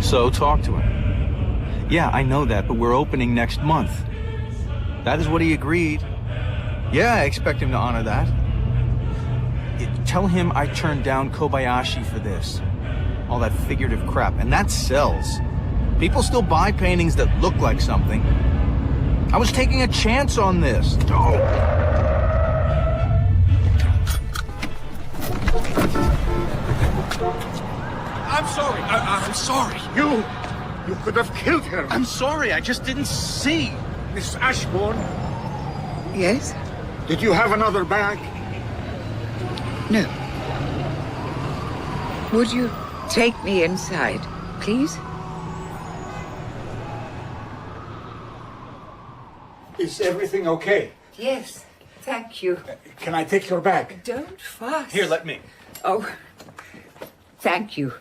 So talk to him. Yeah, I know that, but we're opening next month. That is what he agreed. Yeah, I expect him to honor that. Tell him I turned down Kobayashi for this. All that figurative crap, and that sells. People still buy paintings that look like something. I was taking a chance on this. Oh. I'm sorry. I'm sorry. You could have killed her. I'm sorry. I just didn't see. Miss Ashbourne, Yes? did you have another bag? No. Would you take me inside, please? Is everything okay? Yes, thank you. Can I take your bag? Don't fuss. Here, let me. Oh, thank you.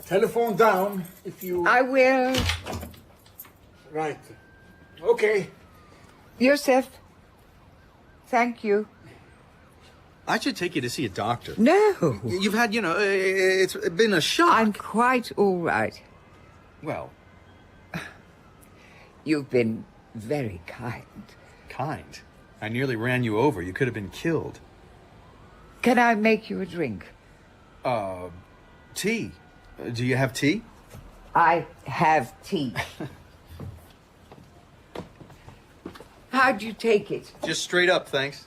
Telephone down if you... I will. Right. Okay. Yusuf, thank you. I should take you to see a doctor. No. You've had, it's been a shock. I'm quite all right. Well, You've been very kind. kind. I nearly ran you over. You could have been killed. Can I make you a drink? Tea. Do you have tea? I have tea. How'd you take it? Just straight up, thanks.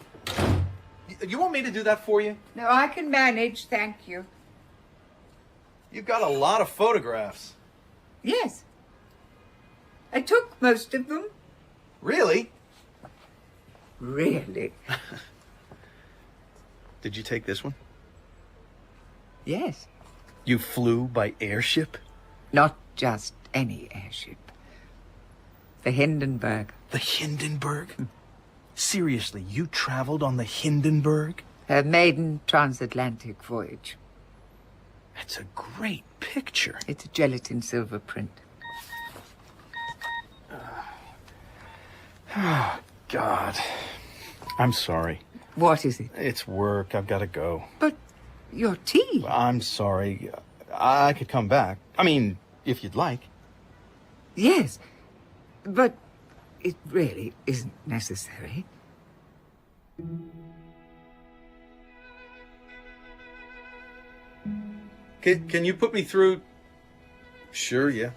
You want me to do that for you? No, I can manage, thank you. You've got a lot of photographs. Yes. I took most of them. Really? Really? Did you take this one? Yes. You flew by airship? Not just any airship. The Hindenburg. The Hindenburg? Seriously, you traveled on the Hindenburg? Her maiden transatlantic voyage. That's a great picture. It's a gelatin silver print. Oh, God. I'm sorry. What is it? It's work. I've got to go. But your tea. I'm sorry. I could come back. I mean, if you'd like. Yes. But it really isn't necessary. Can you put me through? Sure, yeah.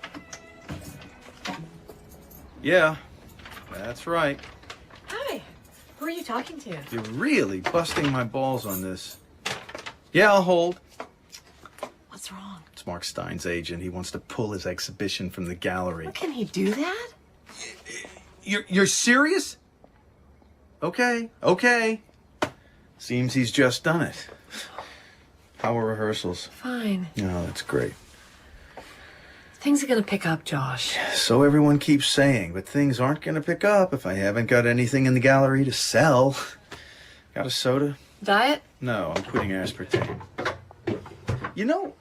Yeah, that's right. Hi. Who are you talking to? You're really busting my balls on this. Yeah, I'll hold. What's wrong? It's Mark Stein's agent. He wants to pull his exhibition from the gallery. How can he do that? You're serious? Okay. Seems he's just done it. How are rehearsals? Fine. Oh, that's great. Things are gonna pick up, Josh. So everyone keeps saying, but things aren't gonna pick up if I haven't got anything in the gallery to sell. Got a soda? Diet? No, I'm putting aspartame. You know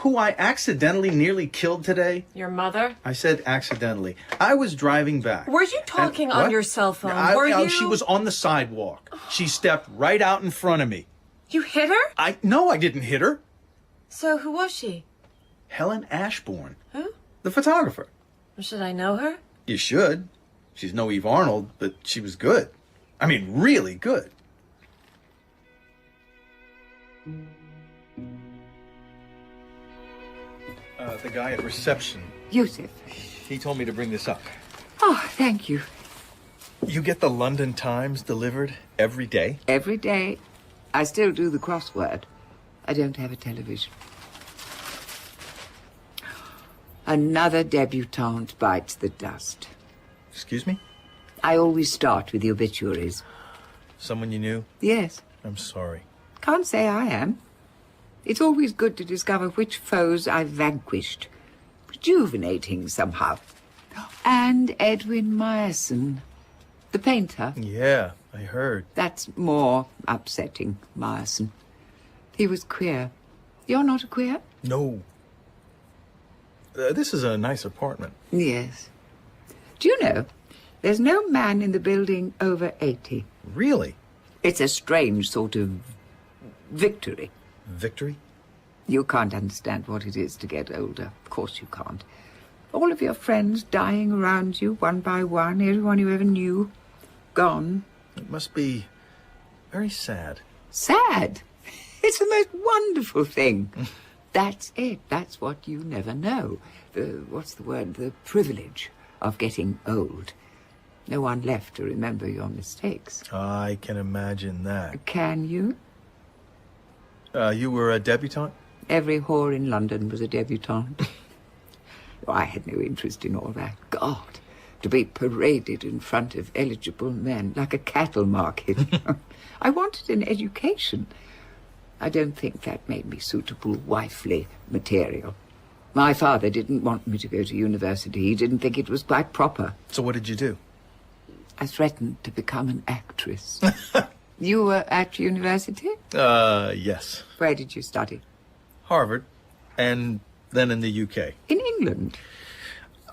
who I accidentally nearly killed today? Your mother? I said accidentally. I was driving back. Were you talking And- on your cell phone? Were you? She was on the sidewalk. She stepped right out in front of me. You hit her? No, I didn't hit her. So who was she? Helen Ashbourne. Who? The photographer. Should I know her? You should. She's no Eve Arnold, but she was good. I mean, really good. The guy at reception, Yusuf. he told me to bring this up. Oh, thank you. You get the London Times delivered every day? Every day. I still do the crossword. I don't have a television. Another debutante bites the dust. Excuse me? I always start with the obituaries. Someone you knew? Yes. I'm sorry. Can't say I am. It's always good to discover which foes I've vanquished. Rejuvenating somehow. And Edwin Meyerson, the painter. Yeah, I heard. That's more upsetting, Meyerson. He was queer. You're not a queer? No. This is a nice apartment. Yes. Do you know, there's no man in the building over 80. Really? It's a strange sort of victory. Victory? You can't understand what it is to get older. Of course you can't. All of your friends dying around you, one by one, everyone you ever knew, gone. It must be very sad. Sad? It's the most wonderful thing. That's it. That's what you never know. The privilege of getting old. No one left to remember your mistakes. I can imagine that. Can you? You were a debutante? Every whore in London was a debutante. I had no interest in all that. God, to be paraded in front of eligible men like a cattle market. I wanted an education. I don't think that made me suitable wifely material. My father didn't want me to go to university. He didn't think it was quite proper. So what did you do? I threatened to become an actress. You were at university? Yes. Where did you study? Harvard, and then in the UK. In England?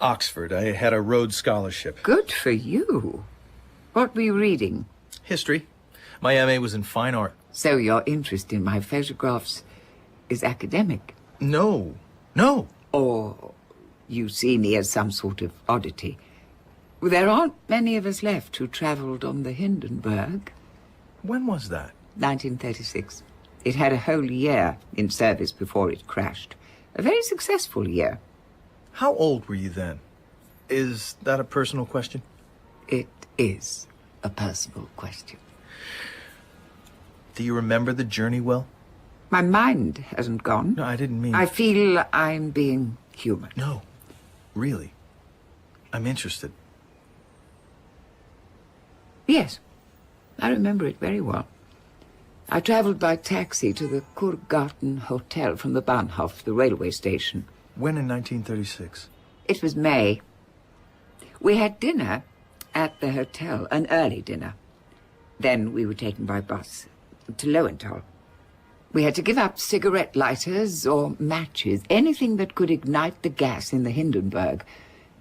Oxford. I had a Rhodes Scholarship. Good for you. What were you reading? History. My MA was in fine art. So your interest in my photographs is academic? No. Or you see me as some sort of oddity? There aren't many of us left who travelled on the Hindenburg. When was that? 1936. It had a whole year in service before it crashed. A very successful year. How old were you then? Is that a personal question? It is a personal question. Do you remember the journey well? My mind hasn't gone. No, I didn't mean... I feel I'm being human. No, really. I'm interested. Yes, I remember it very well. I travelled by taxi to the Kurgarten Hotel from the Bahnhof, the railway station. When in 1936? It was May. We had dinner at the hotel, an early dinner. Then we were taken by bus to Lowenthal. We had to give up cigarette lighters or matches, anything that could ignite the gas in the Hindenburg.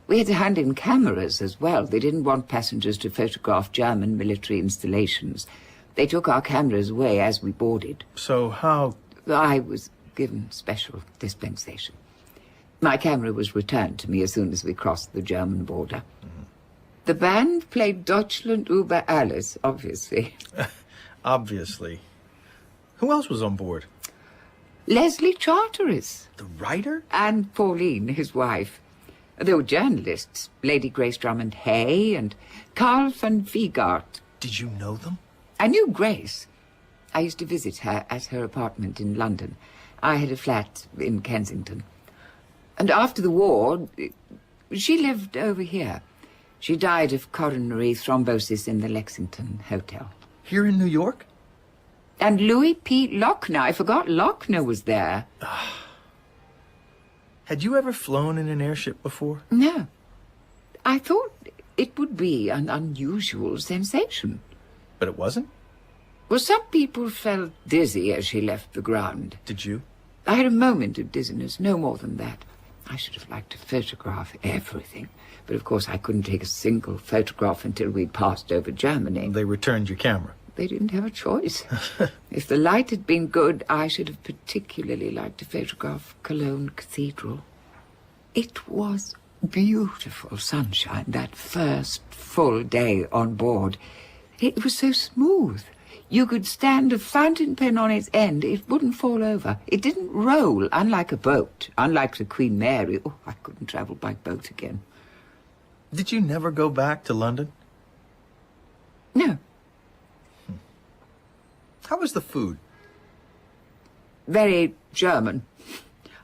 We had to hand in cameras as well. They didn't want passengers to photograph German military installations. They took our cameras away as we boarded. So how... I was given special dispensation. My camera was returned to me as soon as we crossed the German border. Mm-hmm. The band played Deutschland über alles, obviously. Obviously. Who else was on board? Leslie Charteris. The writer? And Pauline, his wife. There were journalists, Lady Grace Drummond Hay and Carl van Viegart. Did you know them? I knew Grace. I used to visit her at her apartment in London. I had a flat in Kensington. And after the war, she lived over here. She died of coronary thrombosis in the Lexington Hotel. Here in New York? And Louis P. Lochner. I forgot Lochner was there. Had you ever flown in an airship before? No. I thought it would be an unusual sensation. But it wasn't? Well, some people felt dizzy as she left the ground. Did you? I had a moment of dizziness, no more than that. I should have liked to photograph everything. But of course I couldn't take a single photograph until we'd passed over Germany. They returned your camera. They didn't have a choice. If the light had been good, I should have particularly liked to photograph Cologne Cathedral. It was beautiful sunshine, that first full day on board. It was so smooth. You could stand a fountain pen on its end. It wouldn't fall over. It didn't roll, unlike a boat. Unlike the Queen Mary. Oh, I couldn't travel by boat again. Did you never go back to London? No. How was the food? Very German.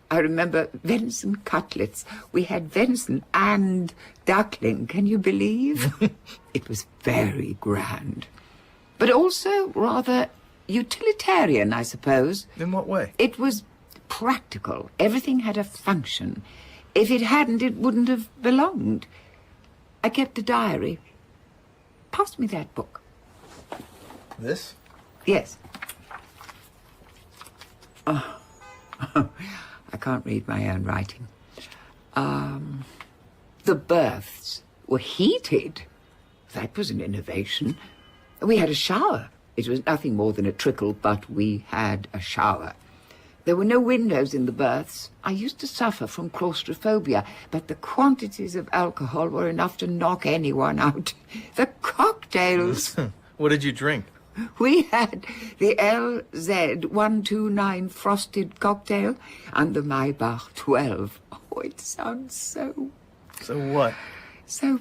I remember venison cutlets. We had venison and duckling, can you believe? It was very grand. But also rather utilitarian, I suppose. In what way? It was practical. Everything had a function. If it hadn't, it wouldn't have belonged. I kept a diary. Pass me that book. This? Yes. Oh. I can't read my own writing. The berths were heated. That was an innovation. We had a shower. It was nothing more than a trickle, but we had a shower. There were no windows in the berths. I used to suffer from claustrophobia, but the quantities of alcohol were enough to knock anyone out. The cocktails! What did you drink? We had the LZ-129 frosted cocktail and the Maybach 12. Oh, it sounds so What? so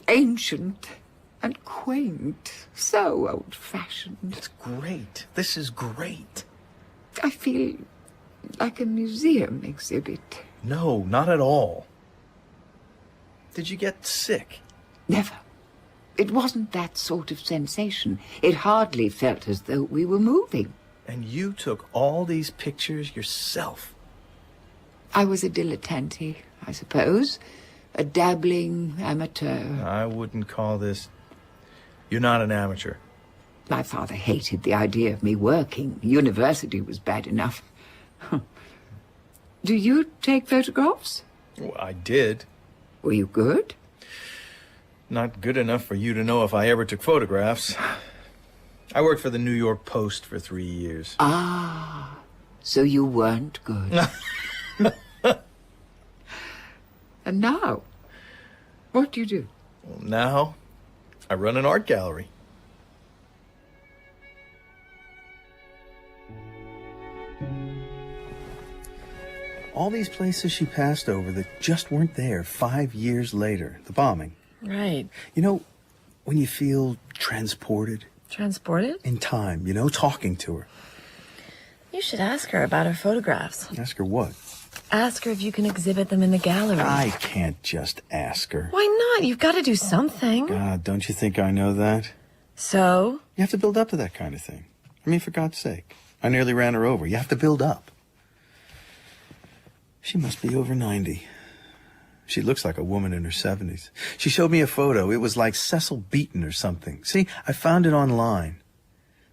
ancient and quaint, so old-fashioned. It's great. This is great. I feel like a museum exhibit. No, not at all. Did you get sick? Never. It wasn't that sort of sensation. It hardly felt as though we were moving. And you took all these pictures yourself. I was a dilettante, I suppose. A dabbling amateur. I wouldn't call this... You're not an amateur. My father hated the idea of me working. University was bad enough. Do you take photographs? Well, I did. Were you good? Not good enough for you to know if I ever took photographs. I worked for the New York Post for 3 years. Ah, so you weren't good. And now, what do you do? Well, now, I run an art gallery. All these places she passed over that just weren't there 5 years later. The bombing. Right. You know, when you feel transported Transported? in time, you know, talking to her. You should ask her about her photographs. Ask her what? Ask her if you can exhibit them in the gallery. I can't just ask her. Why not? You've got to do something. God, don't you think I know that? So? You have to build up to that kind of thing. I mean, for God's sake. I nearly ran her over. You have to build up. She must be over 90. She looks like a woman in her 70s. She showed me a photo. It was like Cecil Beaton or something. See, I found it online.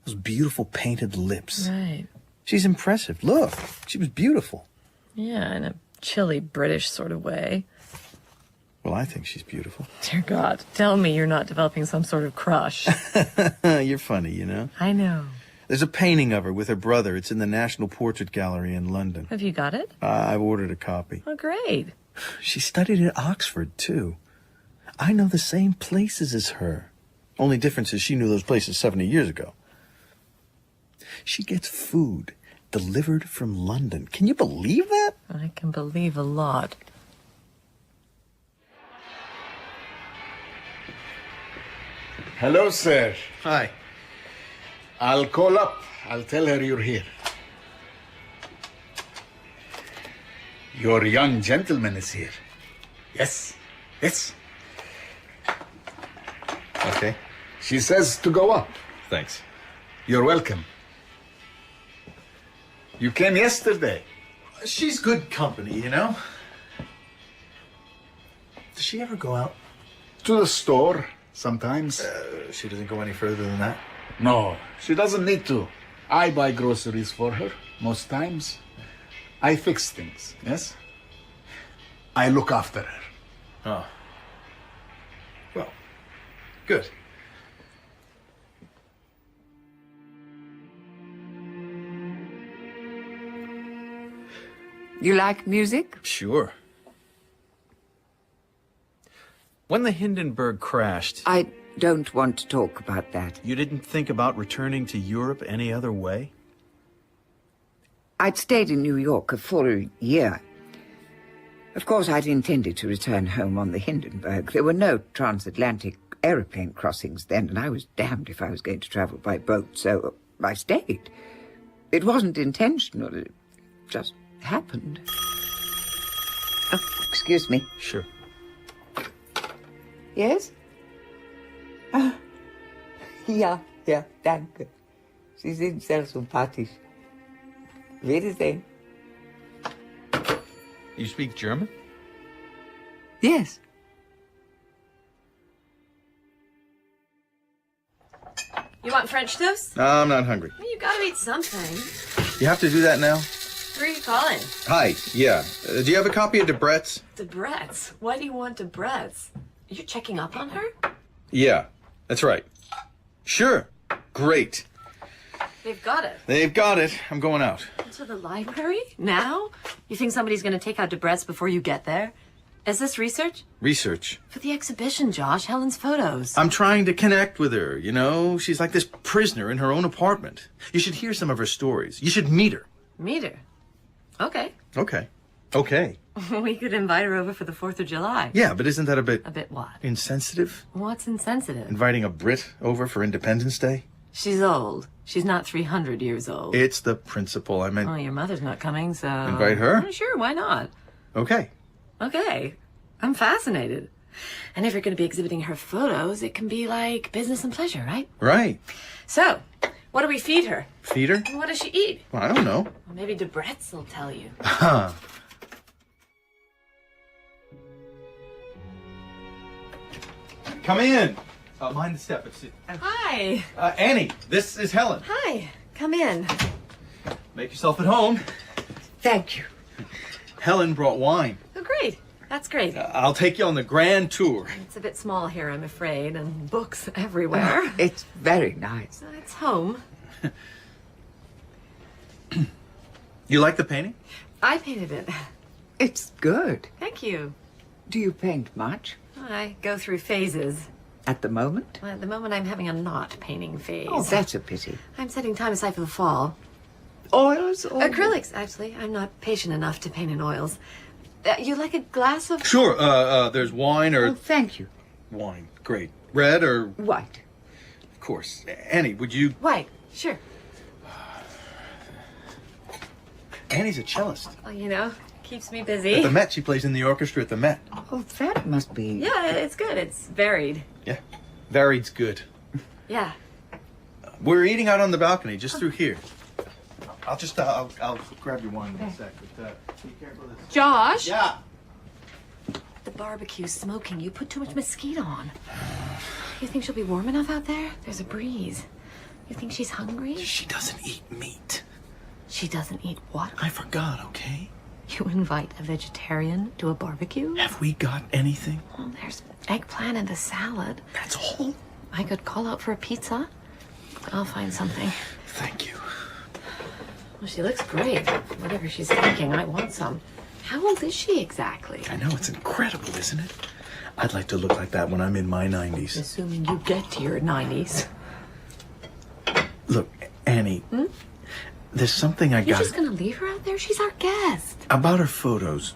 Those beautiful painted lips. Right. She's impressive. Look, she was beautiful. Yeah, in a chilly British sort of way. Well, I think she's beautiful. Dear God, tell me you're not developing some sort of crush. You're funny, you know. I know. There's a painting of her with her brother. It's in the National Portrait Gallery in London. Have you got it? I've ordered a copy. Oh, great. She studied at Oxford, too. I know the same places as her. Only difference is she knew those places 70 years ago. She gets food delivered from London. Can you believe that? I can believe a lot. Hello, sir. Hi. I'll call up. I'll tell her you're here. Your young gentleman is here. Yes, yes. Okay. She says to go up. Thanks. You're welcome. You came yesterday. She's good company, you know? Does she ever go out? To the store, sometimes. She doesn't go any further than that? No, she doesn't need to. I buy groceries for her, most times. I fix things, yes? I look after her. Oh. Well, good. You like music? Sure. When the Hindenburg crashed, I don't want to talk about that. you didn't think about returning to Europe any other way? I'd stayed in New York a full year. Of course, I'd intended to return home on the Hindenburg. There were no transatlantic aeroplane crossings then, and I was damned if I was going to travel by boat, so I stayed. It wasn't intentional. It just happened. Oh, excuse me. Sure. Yes? Ah, ja, danke. Sie sind sehr sympathisch. Wiedersehen. You speak German? Yes. You want French toast? No, I'm not hungry. Well, you gotta eat something. You have to do that now? Who are you calling? Hi, yeah. Do you have a copy of Debrett's? Debrett's. Why do you want Debrett's? You're checking up on her? Yeah, that's right. Sure. Great. They've got it. They've got it. I'm going out. To the library? Now? You think somebody's going to take out Debrett's before you get there? Is this research? Research. For the exhibition, Josh. Helen's photos. I'm trying to connect with her, you know? She's like this prisoner in her own apartment. You should hear some of her stories. You should meet her. Meet her? Okay. Okay. Okay. We could invite her over for the 4th of July. Yeah, but isn't that a bit... A bit what? insensitive? What's insensitive? Inviting a Brit over for Independence Day? She's old. She's not 300 years old. It's the principle. I meant... Oh, your mother's not coming, so... Invite her? Oh, sure, why not? Okay. Okay. I'm fascinated. And if you're going to be exhibiting her photos, it can be like business and pleasure, right? Right. So, what do we feed her? Feed her? What does she eat? Well, I don't know. Well, maybe Debrett's will tell you. Huh. Come in. Mind the step. Hi. Annie, this is Helen. Hi. Come in. Make yourself at home. Thank you. Helen brought wine. Oh, great. That's great. I'll take you on the grand tour. It's a bit small here, I'm afraid, and books everywhere. It's very nice. It's home. You like the painting? I painted it. It's good. Thank you. Do you paint much? I go through phases. At the moment? Well, at the moment, I'm having a not painting phase. Oh, that's a pity. I'm setting time aside for the fall. Oils or... Acrylics, actually. I'm not patient enough to paint in oils. You like a glass of... Sure. There's wine or... Oh, thank you. Wine. Great. Red or... White. Of course. Annie, would you... White, sure. Annie's a cellist. Well, you know, keeps me At busy. the Met. She plays in the orchestra at the Met. Oh, that must be... Yeah, it's good. It's varied. Yeah. Varied's good. Yeah. We're eating out on the balcony, just through here. I'll just, I'll grab your wine in a sec. But, be careful of this. Josh? Yeah. The barbecue's smoking. You put too much mesquite on. You think she'll be warm enough out there? There's a breeze. You think she's hungry? She doesn't eat meat. She doesn't eat what? I forgot, okay? You invite a vegetarian to a barbecue? Have we got anything? Well, there's eggplant and a salad. That's all? I could call out for a pizza. I'll find something. Thank you. Well, she looks great. Whatever she's thinking, I want some. How old is she exactly? I know, it's incredible, isn't it? I'd like to look like that when I'm in my 90s. Assuming you get to your 90s. Look, Annie, there's something I You're got... just gonna leave her out there? She's our guest. About her photos.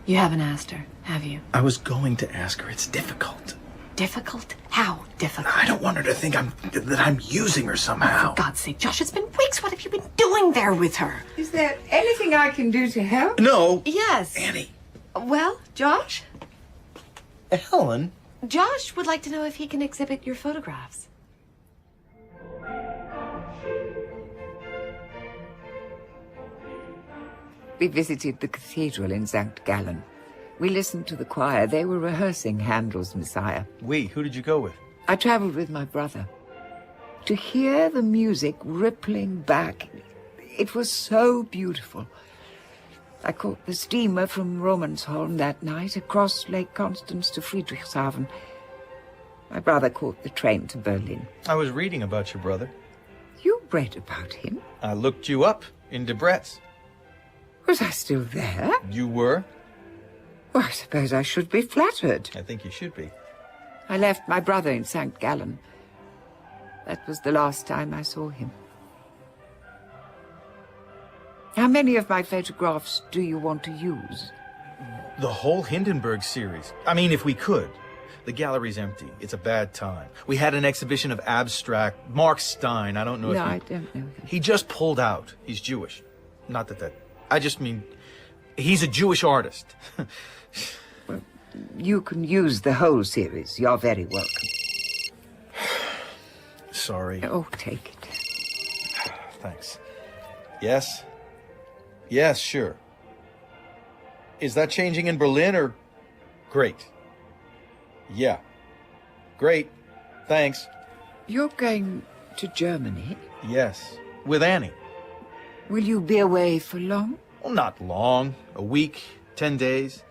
You haven't asked her, have you? I was going to ask her. It's difficult. Difficult? How difficult? I don't want her to think that I'm using her somehow. For God's sake, Josh, it's been weeks. What have you been doing there with her? Is there anything I can do to help? No. Yes. Annie. Well, Josh? Helen. Josh would like to know if he can exhibit your photographs. We visited the cathedral in St. Gallen. We listened to the choir. They were rehearsing Handel's Messiah. Who did you go with? I traveled with my brother. To hear the music rippling back, it was so beautiful. I caught the steamer from Romansholm that night across Lake Constance to Friedrichshafen. My brother caught the train to Berlin. I was reading about your brother. You read about him? I looked you up in Debrett's. Was I still there? You were? Well, I suppose I should be flattered. I think you should be. I left my brother in St. Gallen. That was the last time I saw him. How many of my photographs do you want to use? The whole Hindenburg series. I mean, if we could. The gallery's empty. It's a bad time. We had an exhibition of abstract. Mark Stein, I don't know if No, I don't know him. He just pulled out. He's Jewish. Not that... I just mean, he's a Jewish artist. Well, you can use the whole series. You're very welcome. Sorry. Oh, take it. Thanks. Yes? Yes, sure. Is that changing in Berlin or... Great. Yeah. Great. Thanks. You're going to Germany? Yes. With Annie. Will you be away for long? Well, not long. A week, 10 days.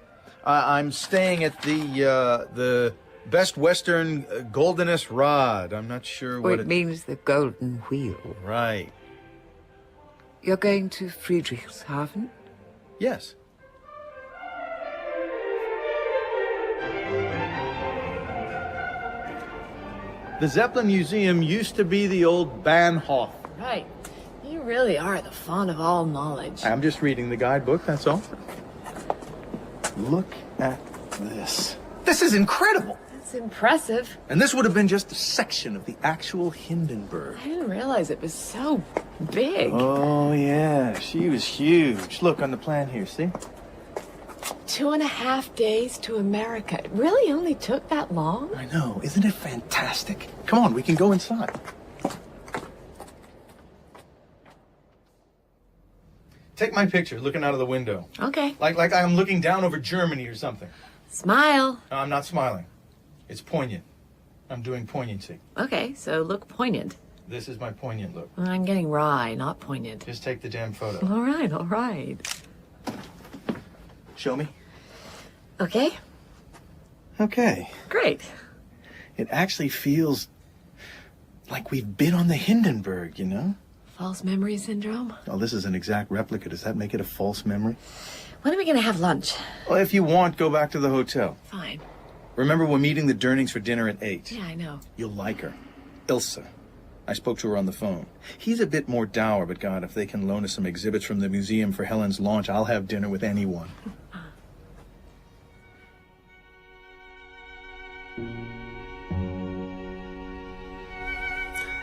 I'm staying at the Best Western goldenest rod. I'm not sure Well, what it means the golden wheel. Right. You're going to Friedrichshafen? Yes. The Zeppelin Museum used to be the old Bahnhof. Right. You really are the font of all knowledge. I'm just reading the guidebook, that's all. Look at this. This is incredible. That's impressive. And this would have been just a section of the actual Hindenburg. I didn't realize it was so big. Oh, yeah. She was huge. Look on the plan here, see? 2.5 days to America. It really only took that long? I know. Isn't it fantastic? Come on, we can go inside. Take my picture, looking out of the window. Okay. Like I'm looking down over Germany or something. Smile. No, I'm not smiling. It's poignant. I'm doing poignancy. Okay, so look poignant. This is my poignant look. I'm getting wry, not poignant. Just take the damn photo. All right, all right. Show me. Okay, Okay. great. It actually feels like we've been on the Hindenburg, you know? False memory syndrome? Oh, this is an exact replica. Does that make it a false memory? When are we gonna have lunch? Well, if you want, go back to the hotel. Fine. Remember, we're meeting the Durnings for dinner at 8. Yeah, I know. You'll like her. Ilsa. I spoke to her on the phone. He's a bit more dour, but God, if they can loan us some exhibits from the museum for Helen's launch, I'll have dinner with anyone.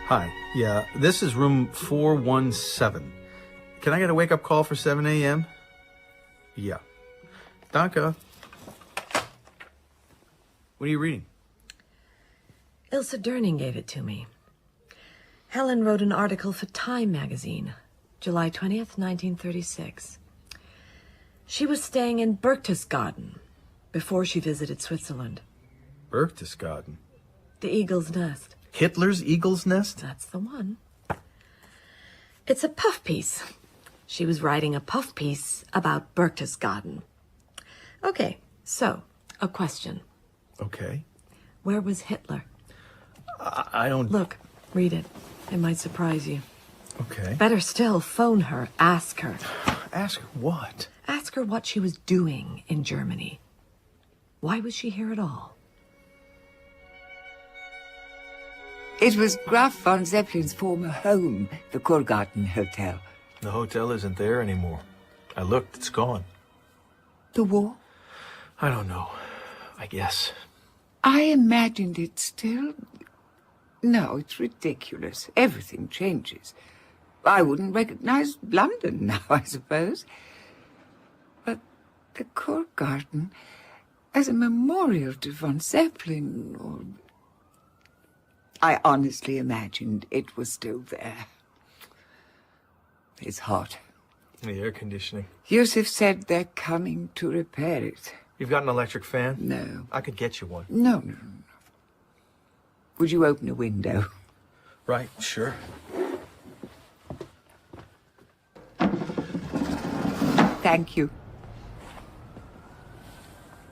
Hi. Yeah, this is room 417. Can I get a wake-up call for 7 a.m.? Yeah. Danke. What are you reading? Ilse Durning gave it to me. Helen wrote an article for Time magazine, July 20th, 1936. She was staying in Berchtesgaden before she visited Switzerland. Berchtesgaden. The Eagle's Nest. Hitler's Eagle's Nest? That's the one. It's a puff piece. She was writing a puff piece about Berchtesgaden. Okay, so, a question. Okay. Where was Hitler? I don't... Look, read it. It might surprise you. Okay. Better still, phone her. Ask her. Ask her what? Ask her what she was doing in Germany. Why was she here at all? It was Graf von Zeppelin's former home, the Kurgarten Hotel. The hotel isn't there anymore. I looked, it's gone. The war? I don't know. I guess. I imagined it still. No, it's ridiculous. Everything changes. I wouldn't recognize London now, I suppose. But the Kurgarten, as a memorial to von Zeppelin, or... I honestly imagined it was still there. It's hot. The air conditioning. Yusuf said they're coming to repair it. You've got an electric fan? No. I could get you one. No. Would you open a window? Right, sure. Thank you.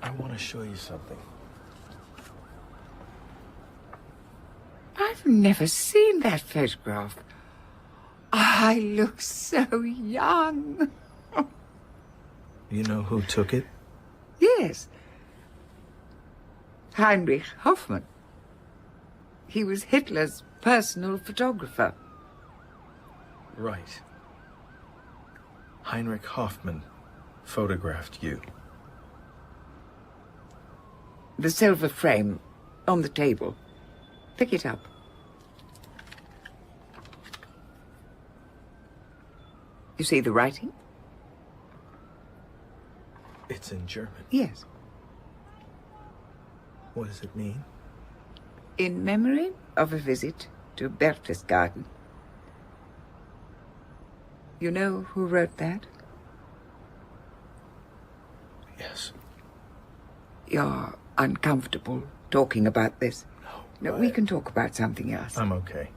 I want to show you something. I've never seen that photograph. I look so young. You know who took it? Yes. Heinrich Hoffmann. He was Hitler's personal photographer. Right. Heinrich Hoffmann photographed you. The silver frame on the table. Pick it up. You see the writing? It's in German. Yes. What does it mean? In memory of a visit to Berchtesgaden. You know who wrote that? Yes. You're uncomfortable talking about this. No, we can talk about something else. I'm okay.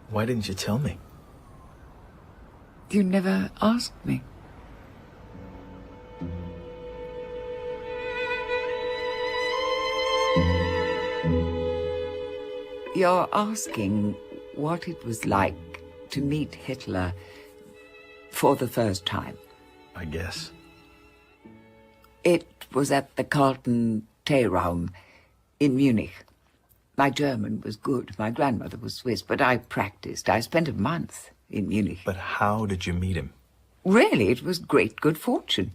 Why didn't you tell me? You never asked me. You're asking what it was like to meet Hitler for the first time. I guess. It was at the Carlton Teeraum in Munich. My German was good. My grandmother was Swiss, but I practiced. I spent a month in Munich. But how did you meet him? Really, it was great good fortune.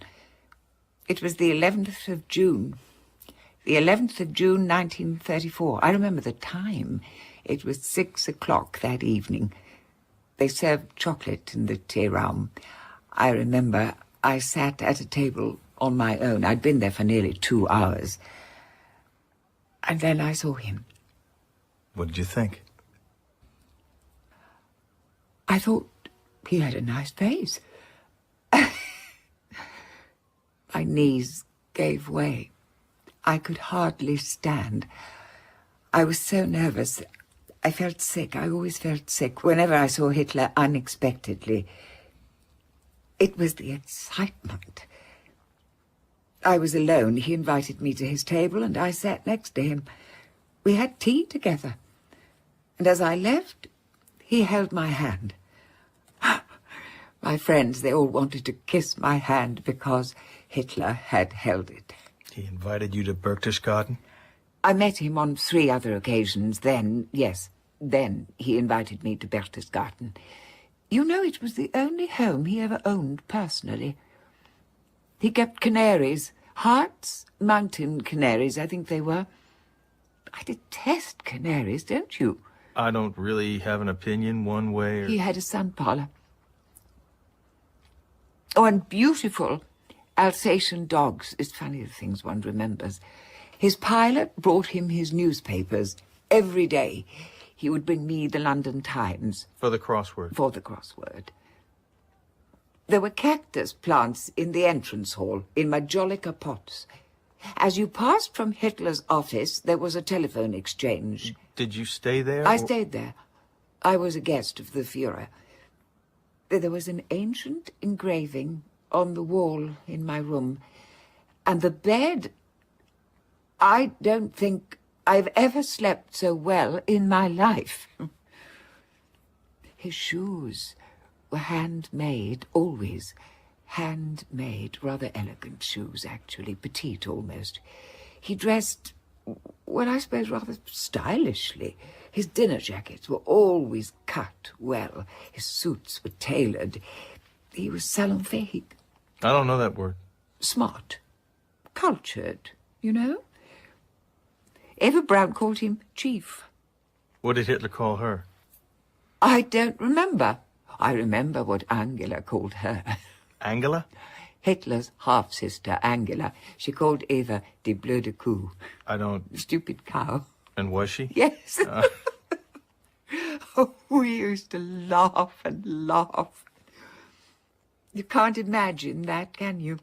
It was the 11th of June. The 11th of June, 1934. I remember the time. It was 6 o'clock that evening. They served chocolate in the Teeraum. I remember I sat at a table on my own. I'd been there for nearly 2 hours. And then I saw him. What did you think? I thought he had a nice face. My knees gave way. I could hardly stand. I was so nervous. I felt sick. I always felt sick whenever I saw Hitler unexpectedly. It was the excitement. I was alone. He invited me to his table, and I sat next to him. We had tea together. And as I left, he held my hand. My friends, they all wanted to kiss my hand because Hitler had held it. He invited you to Berchtesgaden? I met him on 3 other occasions. Then he invited me to Berchtesgaden. You know, it was the only home he ever owned personally. He kept canaries, Harts, mountain canaries, I think they were. I detest canaries, don't you? I don't really have an opinion one way or... He had a sun parlour. Oh, and beautiful Alsatian dogs. It's funny the things one remembers. His pilot brought him his newspapers every day. He would bring me the London Times. For the crossword? For the crossword. There were cactus plants in the entrance hall, in majolica pots. As you passed from Hitler's office, there was a telephone exchange. Did you stay there? I stayed there. I was a guest of the Führer. There was an ancient engraving on the wall in my room. And the bed... I don't think I've ever slept so well in my life. His shoes were handmade, always. Handmade, rather elegant shoes, actually, petite almost. He dressed, well, I suppose rather stylishly. His dinner jackets were always cut well. His suits were tailored. He was salonfähig. I don't know that word. Smart. Cultured, you know? Eva Braun called him Chief. What did Hitler call her? I don't remember. I remember what Angela called her. Angela? Hitler's half-sister, Angela. She called Eva die blöde Kuh. I don't... Stupid cow. And was she? Yes. Oh, we used to laugh and laugh. You can't imagine that, can you?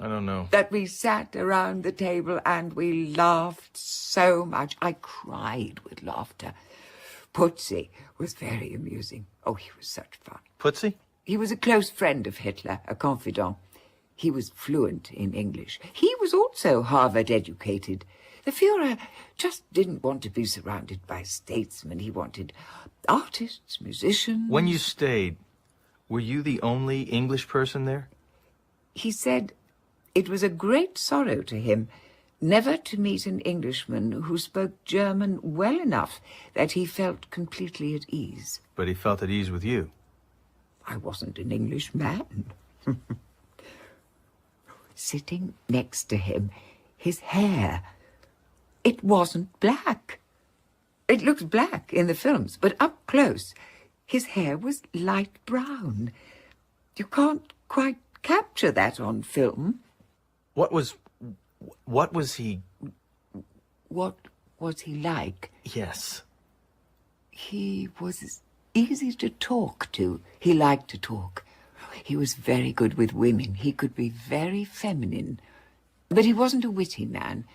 I don't know. That we sat around the table and we laughed so much. I cried with laughter. Putzi was very amusing. Oh, he was such fun. Putzi? He was a close friend of Hitler, a confidant. He was fluent in English. He was also Harvard-educated. The Führer just didn't want to be surrounded by statesmen. He wanted artists, musicians. When you stayed, were you the only English person there? He said it was a great sorrow to him never to meet an Englishman who spoke German well enough that he felt completely at ease. But he felt at ease with you. I wasn't an Englishman. Sitting next to him, his hair, it wasn't black. It looks black in the films, but up close, his hair was light brown. You can't quite capture that on film. What was he... What was he like? Yes. He was easy to talk to. He liked to talk. He was very good with women. He could be very feminine. But he wasn't a witty man.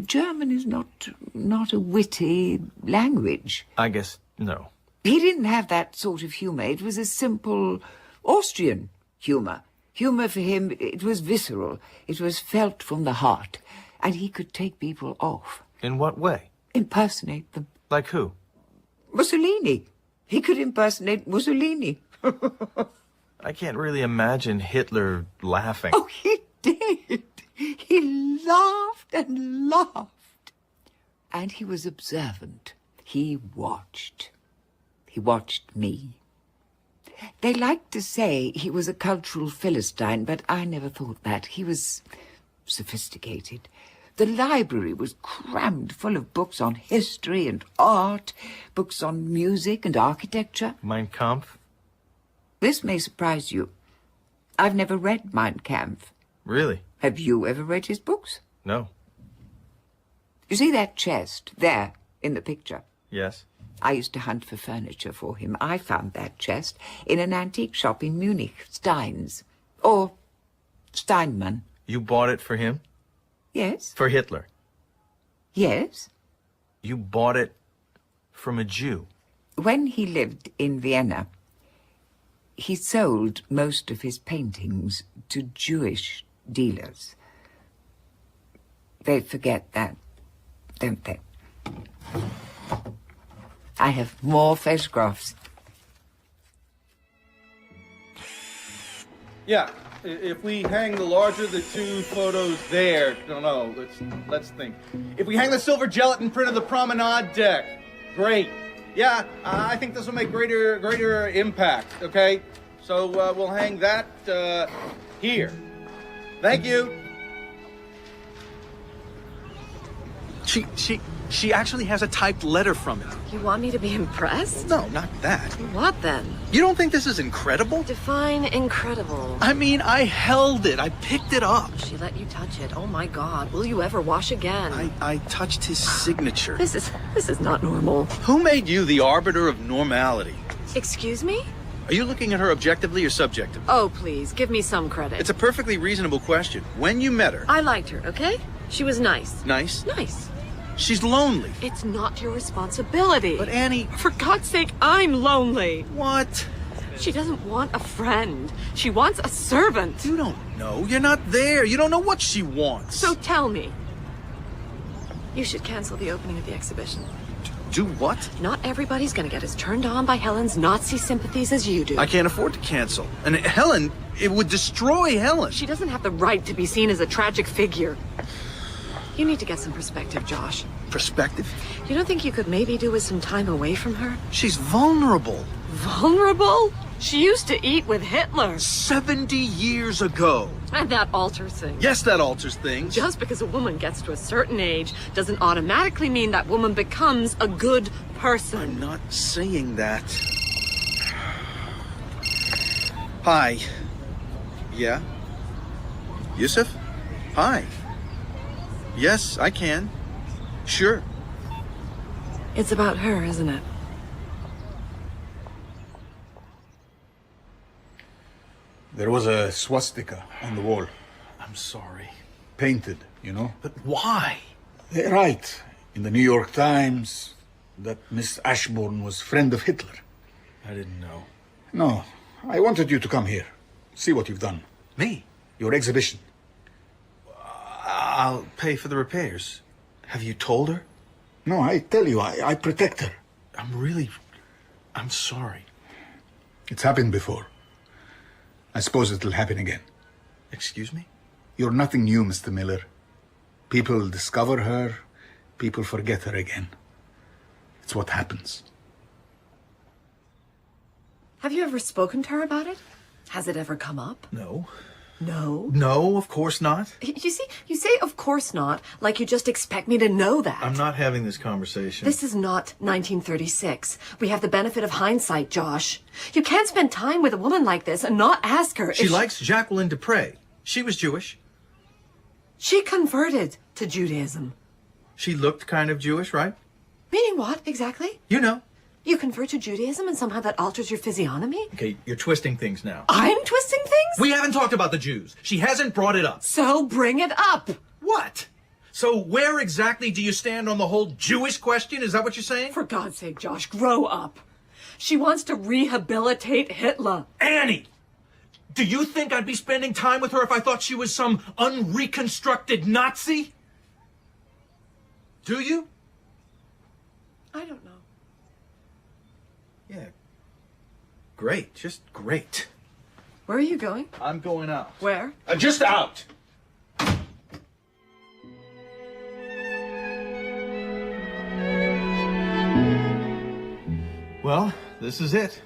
German is not a witty language. I guess no. He didn't have that sort of humour. It was a simple Austrian humour. Humour for him, it was visceral. It was felt from the heart. And he could take people off. In what way? Impersonate them. Like who? Mussolini. He could impersonate Mussolini. I can't really imagine Hitler laughing. Oh, he did. He laughed and laughed. And he was observant. He watched. He watched me. They liked to say he was a cultural Philistine, but I never thought that. He was sophisticated. The library was crammed full of books on history and art, books on music and architecture. Mein Kampf? This may surprise you. I've never read Mein Kampf. Really? Have you ever read his books? No. You see that chest there in the picture? Yes. I used to hunt for furniture for him. I found that chest in an antique shop in Munich, Stein's. Or Steinmann. You bought it for him? Yes. For Hitler? Yes. You bought it from a Jew? When he lived in Vienna, he sold most of his paintings to Jewish dealers. They forget that, don't they? I have more photographs. Yeah, if we hang the larger of the two photos there, no, let's think. If we hang the silver gelatin print of the promenade deck, great. Yeah, I think this will make greater impact, okay? So we'll hang that here. Thank you. She actually has a typed letter from him. You want me to be impressed? No, not that. What then? You don't think this is incredible? Define incredible. I mean, I held it. I picked it up. She let you touch it. Oh my God, will you ever wash again? I touched his signature. This is not normal. Who made you the arbiter of normality? Excuse me? Are you looking at her objectively or subjectively? Oh, please, give me some credit. It's a perfectly reasonable question. When you met her... I liked her, okay? She was nice. Nice? Nice. She's lonely. It's not your responsibility. But Annie... For God's sake, I'm lonely. What? She doesn't want a friend. She wants a servant. You don't know. You're not there. You don't know what she wants. So tell me. You should cancel the opening of the exhibition. Do what? Not everybody's gonna get as turned on by Helen's Nazi sympathies as you do. I can't afford to cancel. And Helen, it would destroy Helen. She doesn't have the right to be seen as a tragic figure. You need to get some perspective, Josh. Perspective? You don't think you could maybe do with some time away from her? She's vulnerable. Vulnerable? She used to eat with Hitler. 70 years ago. And that alters things. Yes, that alters things. Just because a woman gets to a certain age doesn't automatically mean that woman becomes a good person. I'm not saying that. Hi. Yeah? Yusuf? Hi. Yes, I can. Sure. It's about her, isn't it? There was a swastika on the wall. I'm sorry. Painted, you know? But why? They write in the New York Times that Miss Ashbourne was friend of Hitler. I didn't know. No, I wanted you to come here. See what you've done. Me? Your exhibition. I'll pay for the repairs. Have you told her? No, I tell you, I protect her. I'm sorry. It's happened before. I suppose it'll happen again. Excuse me? You're nothing new, Mr. Miller. People discover her, people forget her again. It's what happens. Have you ever spoken to her about it? Has it ever come up? No. No. No, of course not. You see, you say of course not, like you just expect me to know that. I'm not having this conversation. This is not 1936. We have the benefit of hindsight, Josh. You can't spend time with a woman like this and not ask her She if likes Jacqueline Dupre. She was Jewish. She converted to Judaism. She looked kind of Jewish, right? Meaning what, exactly? You know. You convert to Judaism and somehow that alters your physiognomy? Okay, you're twisting things now. I'm twisting things? We haven't talked about the Jews. She hasn't brought it up. So bring it up. What? So where exactly do you stand on the whole Jewish question? Is that what you're saying? For God's sake, Josh, grow up. She wants to rehabilitate Hitler. Annie! Do you think I'd be spending time with her if I thought she was some unreconstructed Nazi? Do you? I don't know. Yeah. Great. Just great. Where are you going? I'm going out. Where? Just out! Well, this is it.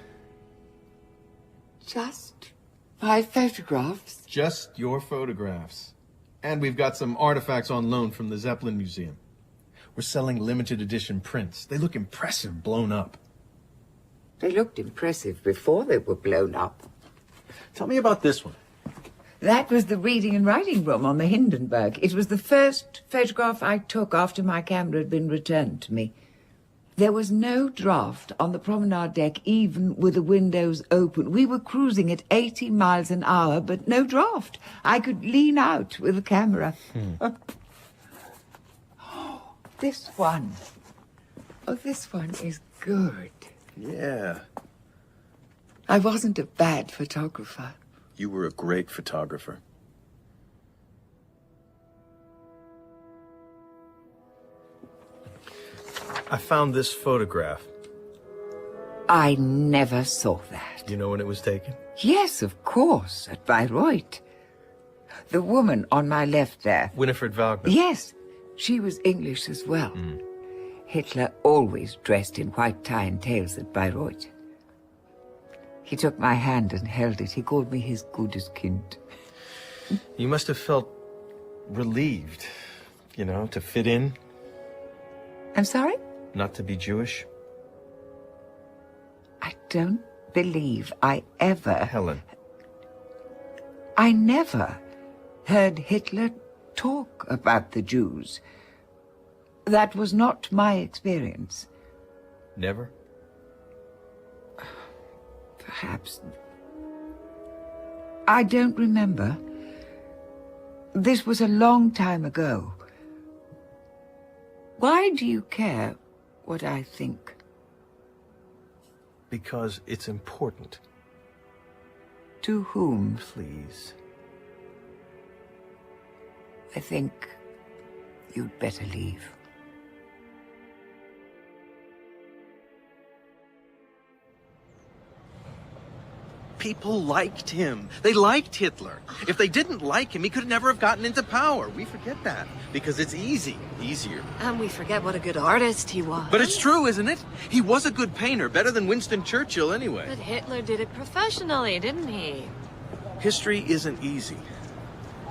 Just 5 photographs? Just your photographs. And we've got some artifacts on loan from the Zeppelin Museum. We're selling limited edition prints. They look impressive blown up. They looked impressive before they were blown up. Tell me about this one. That was the reading and writing room on the Hindenburg. It was the first photograph I took after my camera had been returned to me. There was no draft on the promenade deck, even with the windows open. We were cruising at 80 miles an hour, but no draft. I could lean out with the camera. Oh, this one. Oh, this one is good. Yeah. I wasn't a bad photographer. You were a great photographer. I found this photograph. I never saw that. You know when it was taken? Yes, of course, at Bayreuth. The woman on my left there. Winifred Wagner. Yes, she was English as well. Hitler always dressed in white tie and tails at Bayreuth. He took my hand and held it. He called me his gutes Kind. You must have felt relieved, you know, to fit in, I'm sorry? not to be Jewish. I don't believe I ever... Helen. I never heard Hitler talk about the Jews. That was not my experience. Never? Perhaps. I don't remember. This was a long time ago. Why do you care what I think? Because it's important. To whom? Please. I think you'd better leave. People liked him. They liked Hitler. If they didn't like him, he could never have gotten into power. We forget that because it's easier. And we forget what a good artist he was. But it's true, isn't it? He was a good painter, better than Winston Churchill anyway. But Hitler did it professionally, didn't he? History isn't easy.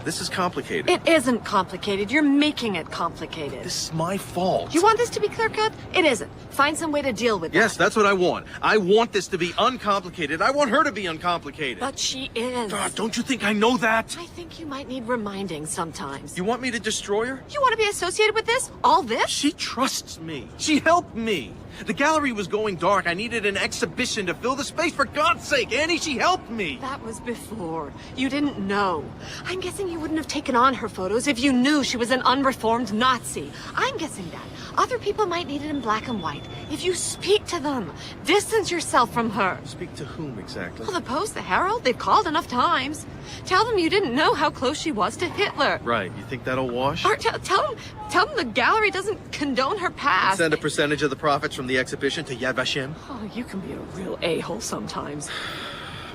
This is complicated. It isn't complicated. You're making it complicated. This is my fault. You want this to be clear-cut? It isn't. Find some way to deal with Yes, that. that's what I want. I want this to be uncomplicated. I want her to be uncomplicated. But she is. God, don't you think I know that? I think you might need reminding sometimes. You want me to destroy her? You want to be associated with this? All this? She trusts me. She helped me. The gallery was going dark. I needed an exhibition to fill the space. For God's sake, Annie, she helped me. That was before. You didn't know. I'm guessing you wouldn't have taken on her photos if you knew she was an unreformed Nazi. I'm guessing that. Other people might need it in black and white. If you speak to them, distance yourself from her. Speak to whom exactly? Well, the Post, the Herald, they've called enough times. Tell them you didn't know how close she was to Hitler. Right, you think that'll wash? Or tell them the gallery doesn't condone her past. Send a percentage of the profits from the exhibition to Yad Vashem? Oh, you can be a real a-hole sometimes.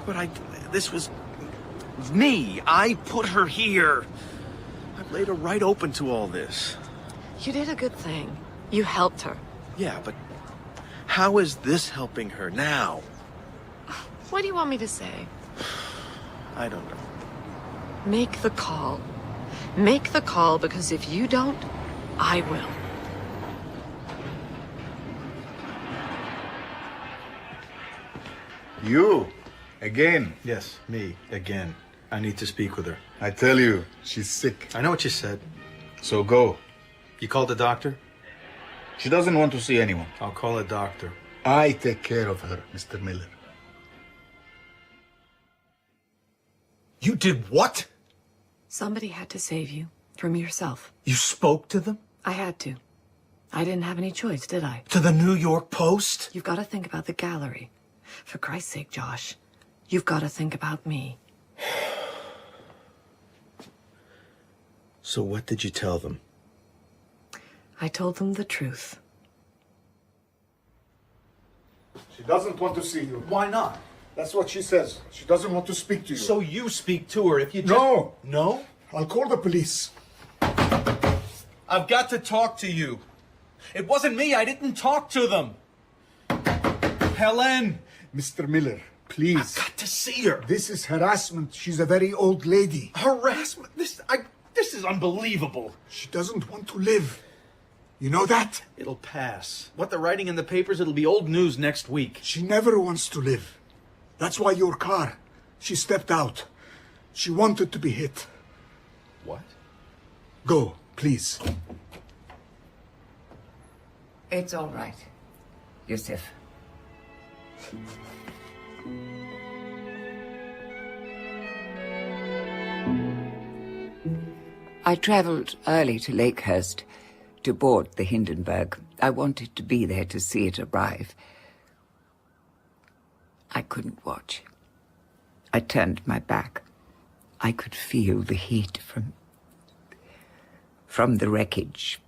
But this was me. I put her here. I've laid her right open to all this. You did a good thing. You helped her. Yeah, but how is this helping her now? What do you want me to say? I don't know. Make the call. Make the call, because if you don't, I will. You, again. Yes, me, again. I need to speak with her. I tell you, she's sick. I know what you said. So go. You called the doctor? She doesn't want to see anyone. I'll call a doctor. I take care of her, Mr. Miller. You did what? Somebody had to save you from yourself. You spoke to them? I had to. I didn't have any choice, did I? To the New York Post? You've got to think about the gallery. For Christ's sake, Josh, you've got to think about me. So what did you tell them? I told them the truth. She doesn't want to see you. Why not? That's what she says. She doesn't want to speak to you. So you speak to her if you just... No! No? I'll call the police. I've got to talk to you. It wasn't me. I didn't talk to them. Helen! Mr. Miller, please. I've got to see her. This is harassment. She's a very old lady. Harassment? This is unbelievable. She doesn't want to live. You know that? It'll pass. What they're writing in the papers, it'll be old news next week. She never wants to live. That's why your car. She stepped out. She wanted to be hit. What? Go, please. It's all right, Yusuf. I travelled early to Lakehurst to board the Hindenburg. I wanted to be there to see it arrive. I couldn't watch. I turned my back. I could feel the heat from the wreckage.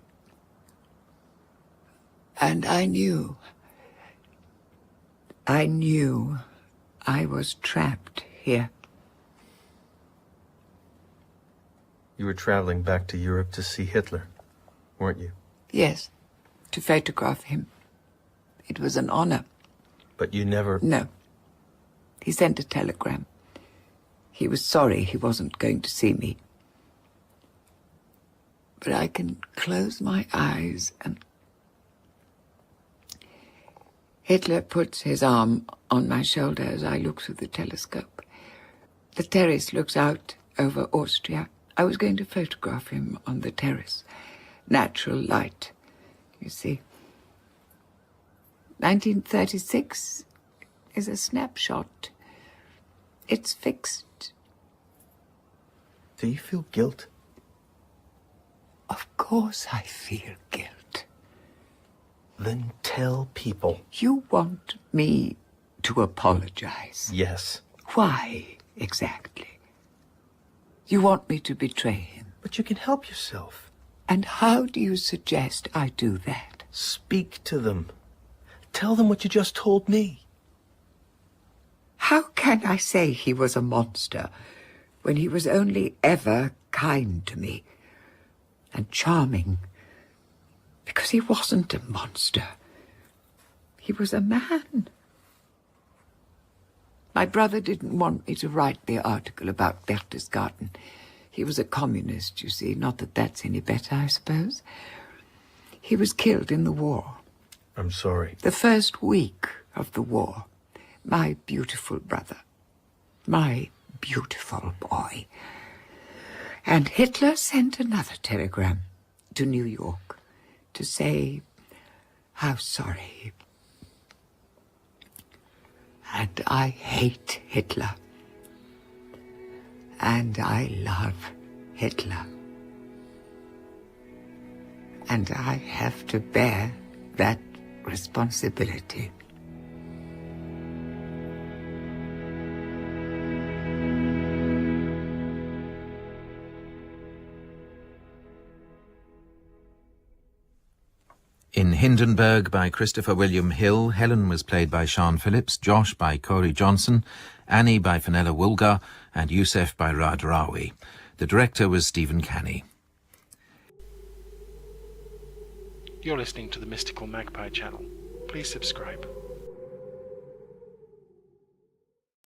And I knew I was trapped here. You were traveling back to Europe to see Hitler, weren't you? Yes, to photograph him. It was an honor. But you never... No. He sent a telegram. He was sorry he wasn't going to see me. But I can close my eyes and... Hitler puts his arm on my shoulder as I look through the telescope. The terrace looks out over Austria. I was going to photograph him on the terrace. Natural light, you see. 1936 is a snapshot. It's fixed. Do you feel guilt? Of course I feel guilt. Then tell people. You want me to apologize? Yes. Why, exactly? You want me to betray him? But you can help yourself. And how do you suggest I do that? Speak to them. Tell them what you just told me. How can I say he was a monster when he was only ever kind to me and charming? Because he wasn't a monster. He was a man. My brother didn't want me to write the article about Berchtesgaden. He was a communist, you see. Not that that's any better, I suppose. He was killed in the war. I'm sorry. The first week of the war. My beautiful brother. My beautiful boy. And Hitler sent another telegram to New York to say how sorry. And I hate Hitler. And I love Hitler. And I have to bear that responsibility. In Hindenburg by Christopher William Hill, Helen was played by Sian Phillips, Josh by Corey Johnson, Annie by Fenella Woolgar, and Yusuf by Rad Rawi. The director was Stephen Canny. You're listening to the Mystical Magpie channel. Please subscribe.